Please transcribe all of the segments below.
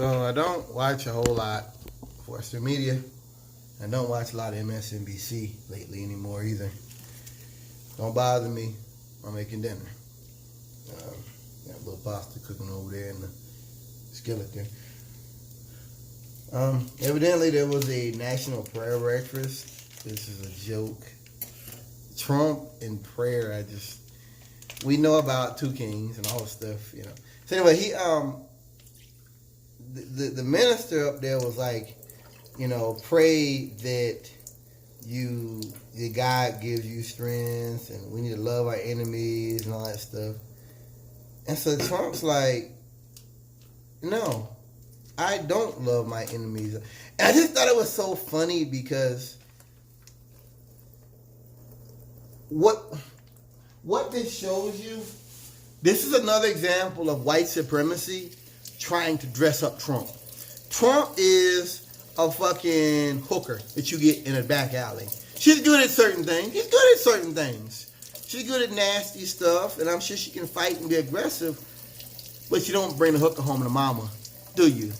So I don't watch a whole lot of Western media. I don't watch a lot of MSNBC lately anymore either. Don't bother me. I'm making dinner. Got a little pasta cooking over there in the skillet there. Evidently there was a national prayer breakfast. This is a joke. Trump and prayer, we know about two kings and all this stuff, you know. So anyway, the minister up there was like, you know, pray that God gives you strength, and we need to love our enemies and all that stuff. And so Trump's like, no, I don't love my enemies. And I just thought it was so funny because what this shows you, this is another example of white supremacy trying to dress up Trump. Trump is a fucking hooker that you get in a back alley. She's good at certain things. He's good at certain things. She's good at nasty stuff, and I'm sure she can fight and be aggressive, but you don't bring the hooker home to mama, do you?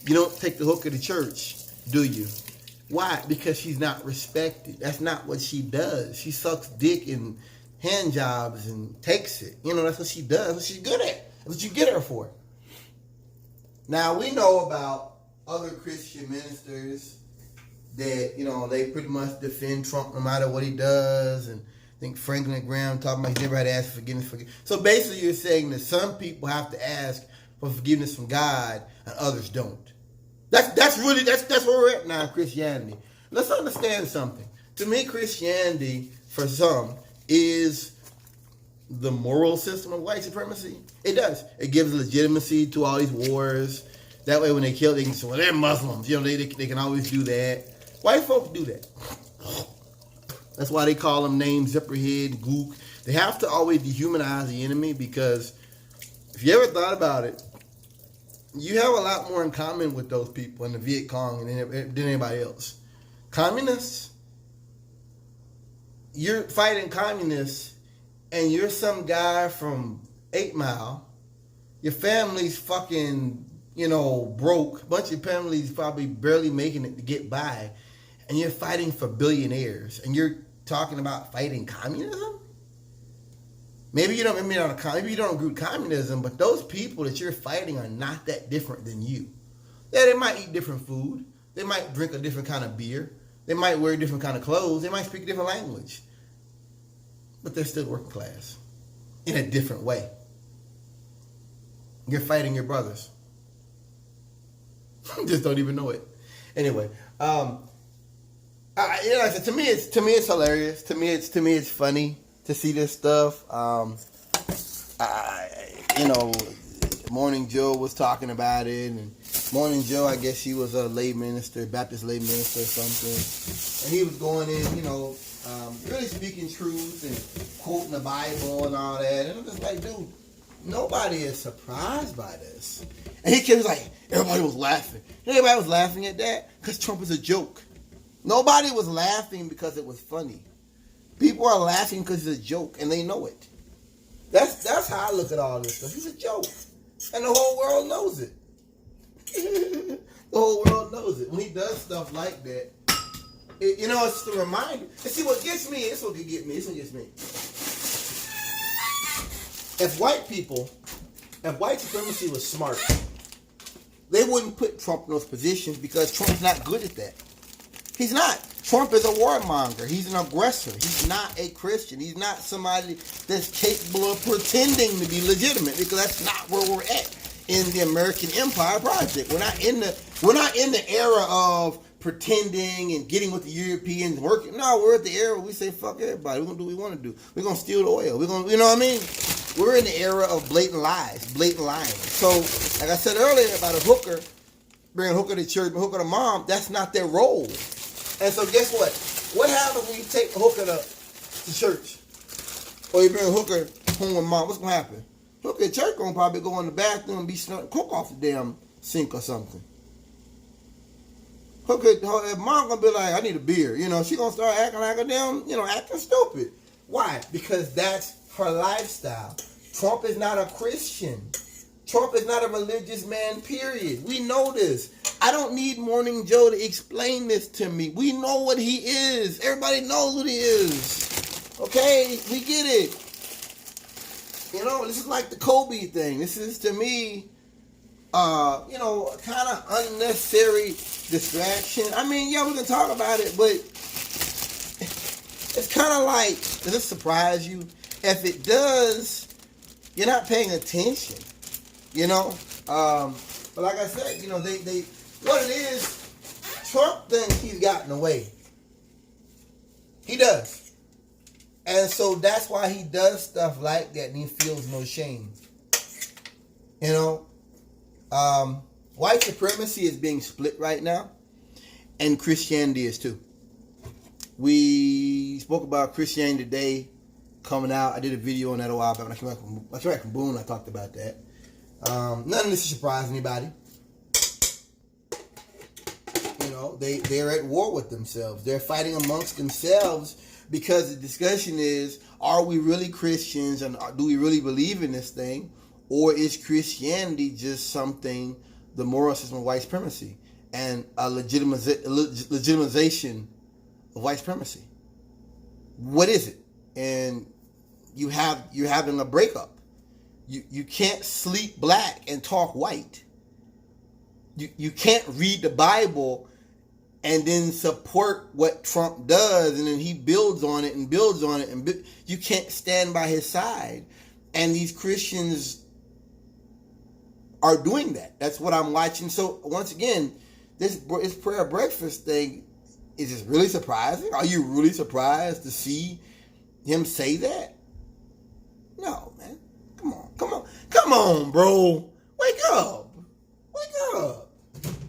You don't take the hooker to church, do you? Why? Because she's not respected. That's not what she does. She sucks dick and hand jobs and takes it. You know, that's what she does. That's what she's good at. That's what you get her for. Now, we know about other Christian ministers that, you know, they pretty much defend Trump no matter what he does. And I think Franklin Graham talking about he never had to ask for forgiveness. So basically you're saying that some people have to ask for forgiveness from God and others don't. That's where we're at now in Christianity. Let's understand something. To me, Christianity, for some, is the moral system of white supremacy. It does. It gives legitimacy to all these wars. That way when they kill, they can say, well, they're Muslims. You know, they can always do that. White folks do that. That's why they call them names, Zipperhead, Gook. They have to always dehumanize the enemy because if you ever thought about it, you have a lot more in common with those people in the Viet Cong than anybody else. Communists, you're fighting communists and you're some guy from 8 Mile. Your family's fucking, you know, broke. A bunch of families probably barely making it to get by. And you're fighting for billionaires. And you're talking about fighting communism? Maybe you don't agree with communism, but those people that you're fighting are not that different than you. Yeah, they might eat different food. They might drink a different kind of beer. They might wear different kind of clothes. They might speak a different language. But they're still working class in a different way. You're fighting your brothers. Just don't even know it. Anyway, to me it's hilarious. To me it's funny to see this stuff. Morning Joe was talking about it, and Morning Joe, I guess she was a lay minister, Baptist lay minister or something, and he was going in, really speaking truth and quoting the Bible and all that, and I'm just like, dude, nobody is surprised by this. And he was like, everybody was laughing. Everybody was laughing at that because Trump is a joke. Nobody was laughing because it was funny. People are laughing because it's a joke, and they know it. That's how I look at all this stuff. He's a joke, and the whole world knows it. The whole world knows it. When he does stuff like that, it's the reminder. And see, what gets me, this what get me. This what gets me. If white supremacy was smart, they wouldn't put Trump in those positions because Trump's not good at that. He's not. Trump is a warmonger. He's an aggressor. He's not a Christian. He's not somebody that's capable of pretending to be legitimate, because that's not where we're at in the American Empire project. We're not in the era of pretending and getting with the Europeans working. No, we're at the era where we say fuck everybody. We're gonna do what we want to do. We're gonna steal the oil. We're gonna, you know what I mean? We're in the era of blatant lies, blatant lying. So, like I said earlier about a hooker, bring a hooker to church, a hooker to mom, that's not their role. And so guess what? What happens when you take a hooker to church? Or you bring a hooker home with mom? What's going to happen? Hooker at church going to probably go in the bathroom and be cook off the damn sink or something. Her mom going to be like, I need a beer. She going to start acting like a damn, acting stupid. Why? Because that's her lifestyle. Trump is not a Christian. Trump is not a religious man, period. We know this. I don't need Morning Joe to explain this to me. We know what he is. Everybody knows what he is. Okay? We get it. You know, this is like the Kobe thing. This is, to me, you know, kind of unnecessary distraction. I mean, yeah, we can talk about it, but it's kind of like, does it surprise you? If it does, you're not paying attention, you know? But like I said, you know, they what it is, Trump thinks he's gotten away. He does. And so that's why he does stuff like that and he feels no shame. You know? White supremacy is being split right now, and Christianity is too. We spoke about Christianity Today coming out. I did a video on that a while back when I came back from Boone. I talked about that. None of this surprise anybody. You know, they're at war with themselves. They're fighting amongst themselves because the discussion is: are we really Christians, and do we really believe in this thing? Or is Christianity just something, the moral system of white supremacy and a legitimization of white supremacy? What is it? And you're having a breakup. You can't sleep black and talk white. You can't read the Bible and then support what Trump does, and then he builds on it and builds on it, and you can't stand by his side. And these Christians are doing that. That's what I'm watching. So once again, this prayer breakfast thing is just really surprising. Are you really surprised to see him say that? No, man. Come on, bro. Wake up.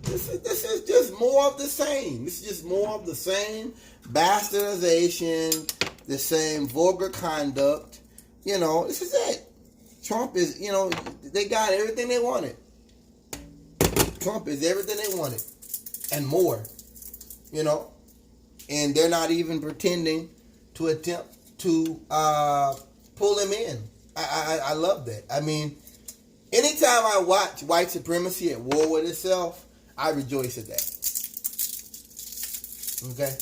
This is just more of the same. This is just more of the same bastardization, the same vulgar conduct. You know, this is it. Trump is, you know, they got everything they wanted. Trump is everything they wanted and more, you know, and they're not even pretending to attempt to pull him in. I love that. I mean, anytime I watch white supremacy at war with itself, I rejoice at that. Okay?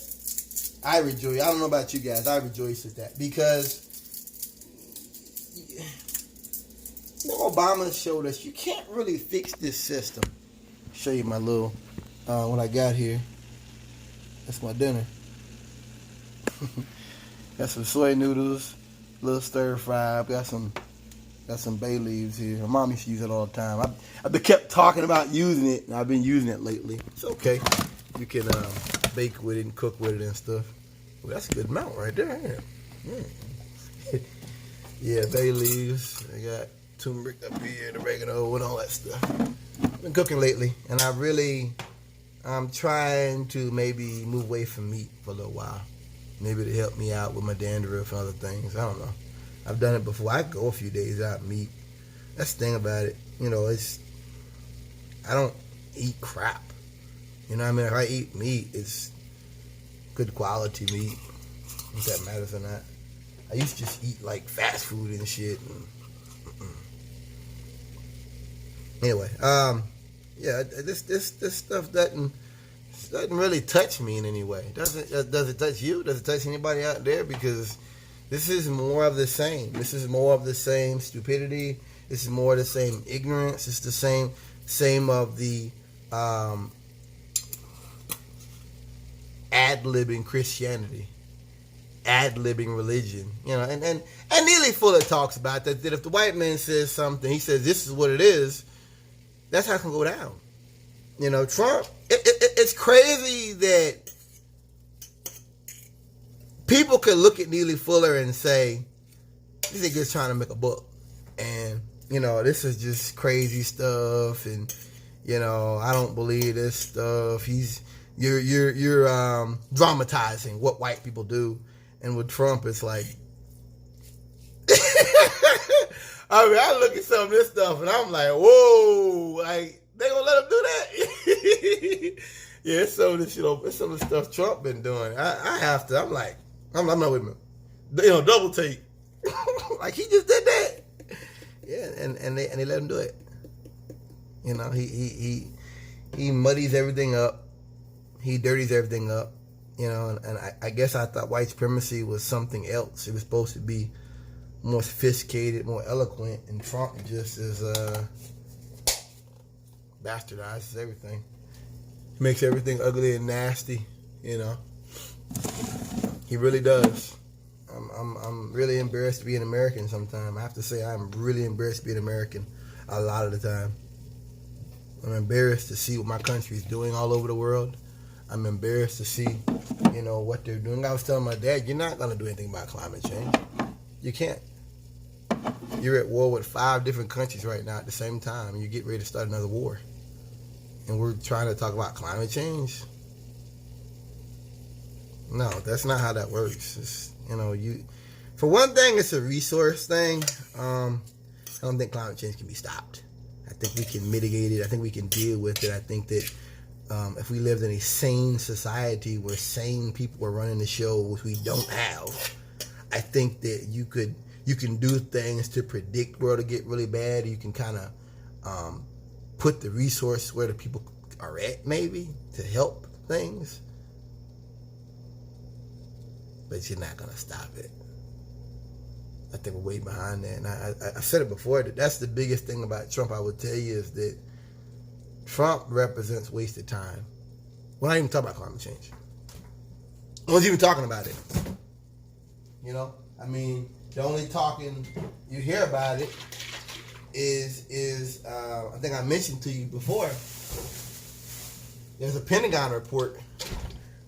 I rejoice. I don't know about you guys. I rejoice at that because Obama showed us you can't really fix this system. Show you my little what I got here. That's my dinner. Got some soy noodles, little stir fry. Got some bay leaves here. My mom used to use it all the time. I've been kept talking about using it, and I've been using it lately. It's okay. You can bake with it and cook with it and stuff. Well, that's a good amount right there. Yeah, yeah, bay leaves. I got turmeric up here, and oregano, and all that stuff. I've been cooking lately, and I'm trying to maybe move away from meat for a little while. Maybe to help me out with my dandruff and other things. I don't know. I've done it before. I go a few days without meat. That's the thing about it. You know, I don't eat crap. You know what I mean? If I eat meat, it's good quality meat. If that matters or not. I used to just eat like fast food and shit. Anyway, yeah, this stuff doesn't really touch me in any way. Does it touch you? Does it touch anybody out there? Because this is more of the same. This is more of the same stupidity. This is more of the same ignorance. It's the same of the ad-libbing Christianity, ad-libbing religion. You know, and Neely Fuller talks about that if the white man says something, he says this is what it is. That's how it can go down. You know, Trump, it's crazy that people could look at Neely Fuller and say, this nigga's trying to make a buck. And, you know, this is just crazy stuff. And, you know, I don't believe this stuff. You're dramatizing what white people do. And with Trump, it's like, I mean, I look at some of this stuff and I'm like, whoa, like, they gonna let him do that? Yeah, it's some of this shit. It's some of the stuff Trump been doing. I have to. I'm like, I'm not with him. You know, double take. Like he just did that. Yeah, and they let him do it. You know, he muddies everything up. He dirties everything up. You know, and I guess I thought white supremacy was something else. It was supposed to be more sophisticated, more eloquent, and Trump just is bastardizes everything. He makes everything ugly and nasty. You know, he really does. I'm really embarrassed to be an American sometimes. I have to say I'm really embarrassed to be an American a lot of the time. I'm embarrassed to see what my country is doing all over the world. I'm embarrassed to see, you know, what they're doing. I was telling my dad, you're not going to do anything about climate change. You can't. You're at war with 5 different countries right now at the same time. And you get ready to start another war. And we're trying to talk about climate change? No, that's not how that works. It's, you know, for one thing, it's a resource thing. I don't think climate change can be stopped. I think we can mitigate it. I think we can deal with it. I think that if we lived in a sane society where sane people were running the show, which we don't have, I think that you can do things to predict where it'll get really bad. You can kind of put the resource where the people are at, maybe, to help things. But you're not going to stop it. I think we're way behind that. And I said it before, that's the biggest thing about Trump, I would tell you, is that Trump represents wasted time. We're not even talking about climate change. No one's even talking about it. You know? I mean, the only talking you hear about it is I think I mentioned to you before, there's a Pentagon report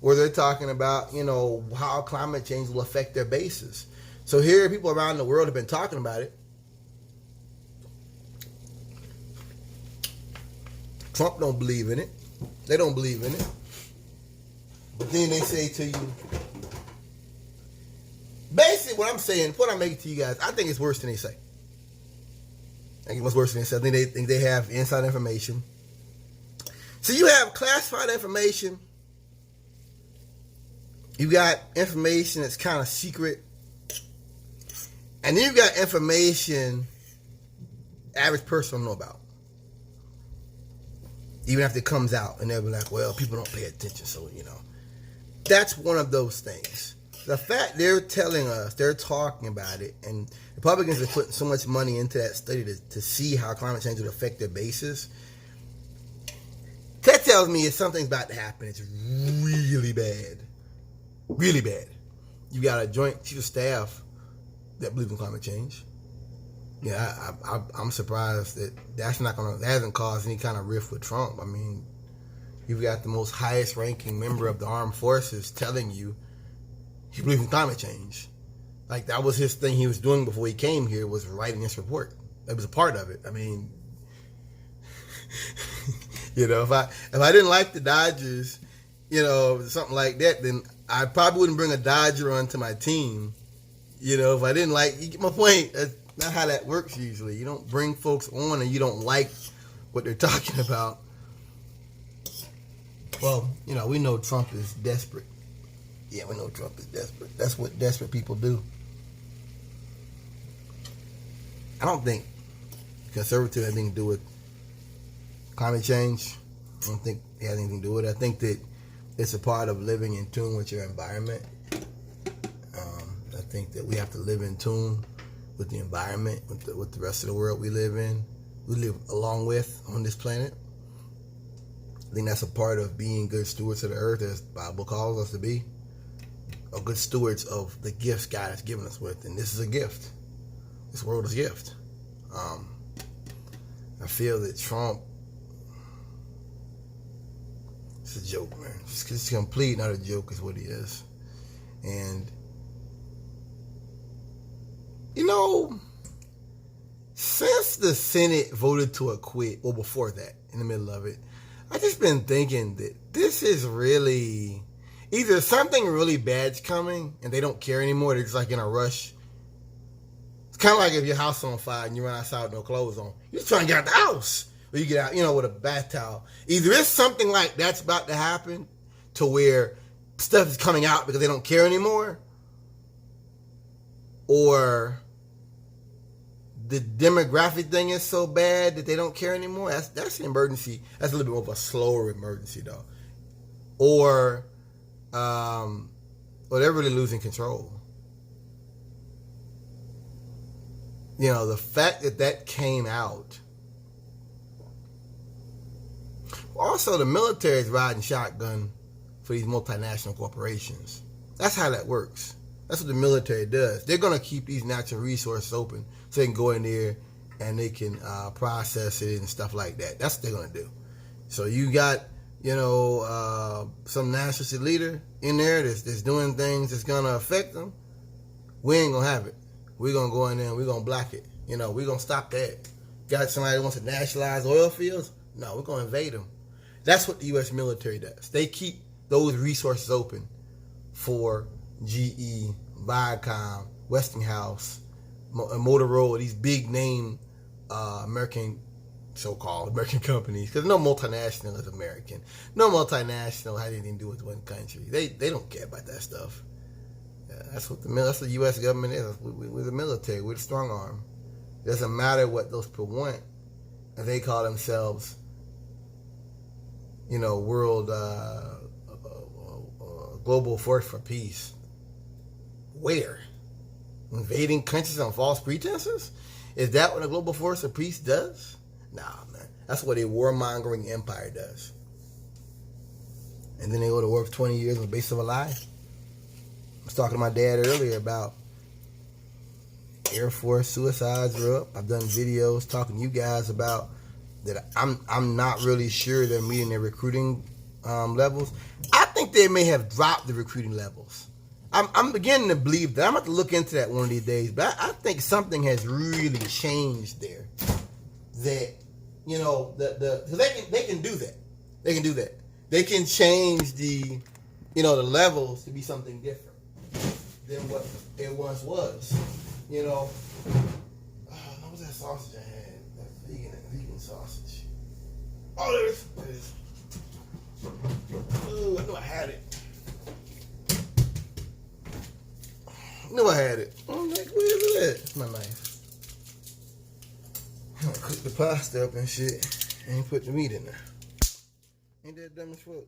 where they're talking about, you know, how climate change will affect their bases. So here, people around the world have been talking about it. Trump don't believe in it. They don't believe in it. But then they say to you, basically what I'm saying, what I'm making to you guys, I think it's worse than they say. I think it's worse than they say. I think they have inside information. So you have classified information. You got information that's kind of secret. And then you got information average person don't know about. Even after it comes out and they'll be like, well, people don't pay attention, so, you know. That's one of those things. The fact they're telling us, they're talking about it, and Republicans are putting so much money into that study to see how climate change would affect their bases. That tells me if something's about to happen, it's really bad. Really bad. You got a joint chief of staff that believes in climate change. Yeah, I'm surprised that that hasn't caused any kind of rift with Trump. I mean, you've got the most highest ranking member of the armed forces telling you he believes in climate change. Like, that was his thing he was doing before he came here, was writing this report. That was a part of it. I mean, you know, if I didn't like the Dodgers, you know, something like that, then I probably wouldn't bring a Dodger onto my team. You know, if I didn't like, you get my point. That's not how that works usually. You don't bring folks on and you don't like what they're talking about. Well, you know, we know Trump is desperate. Yeah, we know Trump is desperate. That's what desperate people do. I don't think conservative has anything to do with climate change. I don't think it has anything to do with it. I think that it's a part of living in tune with your environment. I think that we have to live in tune with the environment, with the rest of the world we live along with on this planet. I think that's a part of being good stewards of the earth, as the Bible calls us to be, or good stewards of the gifts God has given us with. And this is a gift. This world is a gift. I feel that Trump, it's a joke, man. It's complete, not a joke is what he is. And you know, since the Senate voted to acquit, or before that, in the middle of it, I've just been thinking that this is really, either something really bad's coming and they don't care anymore, they're just like in a rush. It's kind of like if your house is on fire and you run outside with no clothes on. You're just trying to get out the house. Or you get out, you know, with a bath towel. Either it's something like that's about to happen to where stuff is coming out because they don't care anymore, or the demographic thing is so bad that they don't care anymore. That's an emergency. That's a little bit more of a slower emergency though, or they're really losing control. You know, the fact that came out. Also, the military is riding shotgun for these multinational corporations. That's how that works. That's what the military does. They're going to keep these natural resources open so they can go in there and they can process it and stuff like that. That's what they're going to do. So you got, some nationalist leader in there that's doing things that's going to affect them. We ain't going to have it. We're going to go in there and we're going to block it. We're going to stop that. Got somebody that wants to nationalize oil fields? No, we're going to invade them. That's what the U.S. military does. They keep those resources open for GE, Viacom, Westinghouse, Motorola, these big name American, so-called American companies. Because no multinational is American. No multinational has anything to do with one country. They don't care about that stuff. That's what the U.S. government is. We're the military. We're the strong arm. It doesn't matter what those people want. And they call themselves, world global force for peace. Where? Invading countries on false pretenses? Is that what a global force for peace does? Nah, man. That's what a warmongering empire does. And then they go to war for 20 years on the basis of a lie. I was talking to my dad earlier about Air Force suicides are up. I've done videos talking to you guys about that. I'm not really sure they're meeting their recruiting levels. I think they may have dropped the recruiting levels. I'm beginning to believe that. I'm going to look into that one of these days. But I think something has really changed there. That, so they can do that. They can do that. They can change the levels to be something different than what it once was. What was that sausage I had? That vegan sausage. Oh, there it is. Oh, I knew I had it. I'm like, where is it at? My knife. I cook the pasta up and shit and put the meat in there. Ain't that dumb as fuck?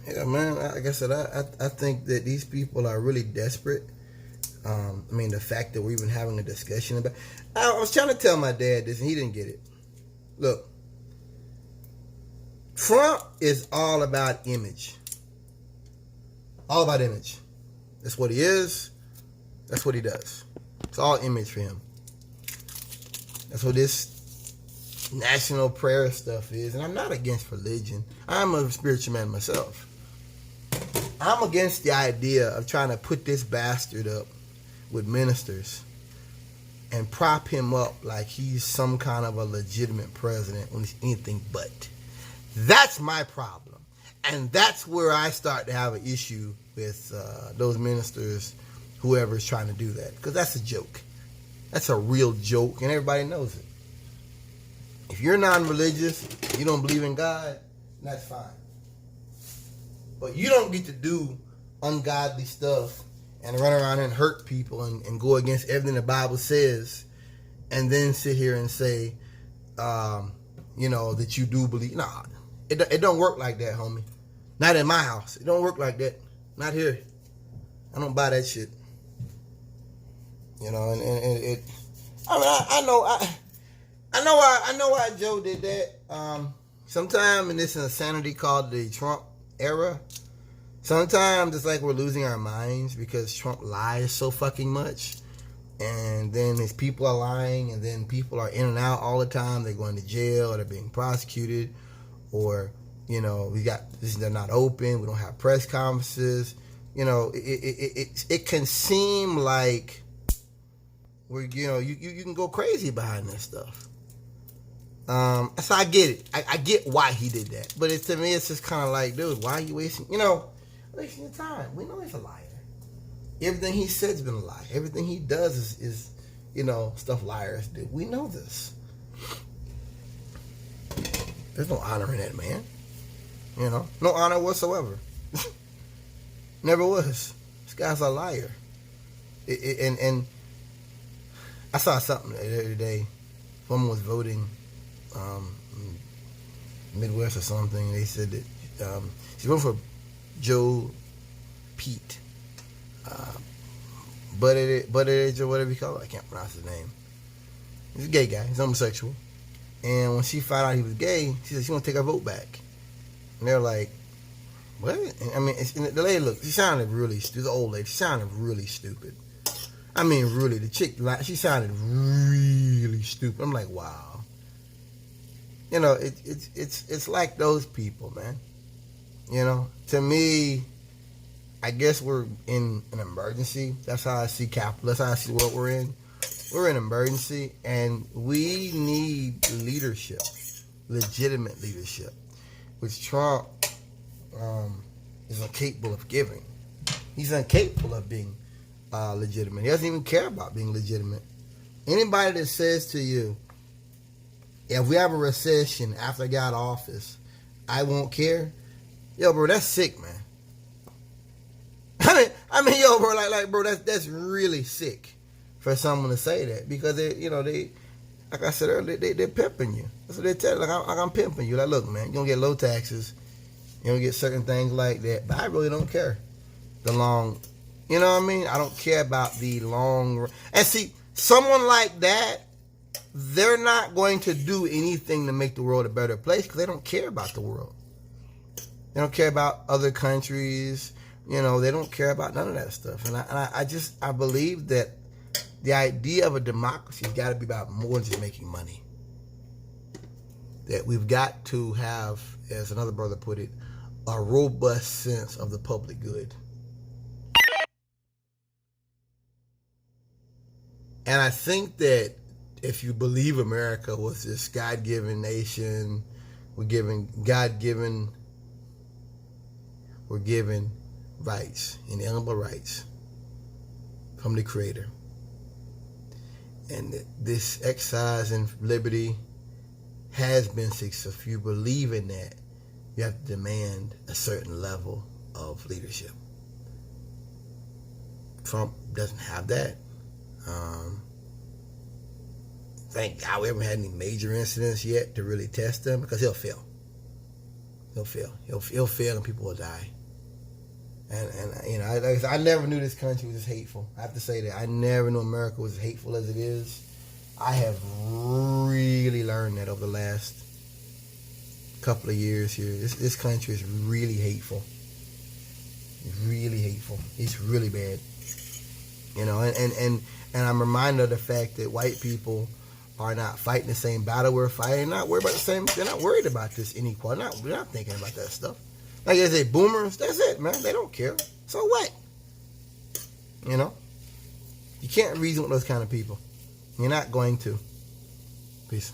Yeah, man, like I said, I think that these people are really desperate. The fact that we're even having a discussion about... I was trying to tell my dad this, and he didn't get it. Look, Trump is all about image. All about image. That's what he is. That's what he does. It's all image for him. That's what this national prayer stuff is. And I'm not against religion. I'm a spiritual man myself. I'm against the idea of trying to put this bastard up with ministers and prop him up like he's some kind of a legitimate president when he's anything but. That's my problem. And that's where I start to have an issue with those ministers, whoever's trying to do that. Because that's a joke. That's a real joke, and everybody knows it. If you're non-religious, you don't believe in God, that's fine. But you don't get to do ungodly stuff and run around and hurt people and go against everything the Bible says and then sit here and say, that you do believe. Nah, it don't work like that, homie. Not in my house. It don't work like that. Not here. I don't buy that shit. I know why Joe did that. Sometime in this insanity called the Trump era, sometimes it's like we're losing our minds because Trump lies so fucking much. And then his people are lying, and then people are in and out all the time. They're going to jail, or they're being prosecuted, or, they're not open. We don't have press conferences. It can seem like you can go crazy behind this stuff. So I get it. I get why he did that. But to me, it's just kind of like, dude, why are you wasting your time? We know he's a liar. Everything he said's been a lie. Everything he does is stuff liars do. We know this. There's no honor in that man. No honor whatsoever. Never was. This guy's a liar. And I saw something the other day. Someone was voting Midwest or something. They said that she went for Joe Pete, Buttigieg or whatever you call it. I can't pronounce his name. He's a gay guy. He's homosexual. And when she found out he was gay, she said she want to take her vote back. And they're like, what? I mean, the lady looked, she sounded really stupid. The old lady, she sounded really stupid. I mean, really, the chick, she sounded really stupid. I'm like, wow. You know, it's like those people, man. You know, to me, I guess we're in an emergency. That's how I see capital. That's how I see what we're in. We're in an emergency, and we need leadership, legitimate leadership, which Trump is incapable of giving. He's incapable of being legitimate. He doesn't even care about being legitimate. Anybody that says to you, if we have a recession after I got office, I won't care. Yo, bro, that's sick, man. I mean, yo, bro, bro, that's really sick for someone to say that, because they, like I said earlier, they're pimping you. That's what they tell you. Like I'm pimping you. Like, look, man, you don't get low taxes, you don't get certain things like that, but I really don't care. The long, you know what I mean? I don't care about the long. And see, someone like that, they're not going to do anything to make the world a better place because they don't care about the world. They don't care about other countries. You know, they don't care about none of that stuff. And I believe that the idea of a democracy has got to be about more than just making money. That we've got to have, as another brother put it, a robust sense of the public good. And I think that if you believe America was this God-given nation, we're given rights, inalienable rights from the Creator. And this exercise in liberty has been successful. If you believe in that, you have to demand a certain level of leadership. Trump doesn't have that. Thank God we haven't had any major incidents yet to really test him, because he'll fail. He'll fail and people will die. And I never knew this country was this hateful. I have to say that. I never knew America was as hateful as it is. I have really learned that over the last couple of years here. This country is really hateful. Really hateful. It's really bad. You know, and I'm reminded of the fact that white people are not fighting the same battle we're fighting. They're not worried about the same. They're not worried about this inequality. They're not thinking about that stuff. Like I say, boomers, that's it, man. They don't care. So what? You know? You can't reason with those kind of people. You're not going to. Peace.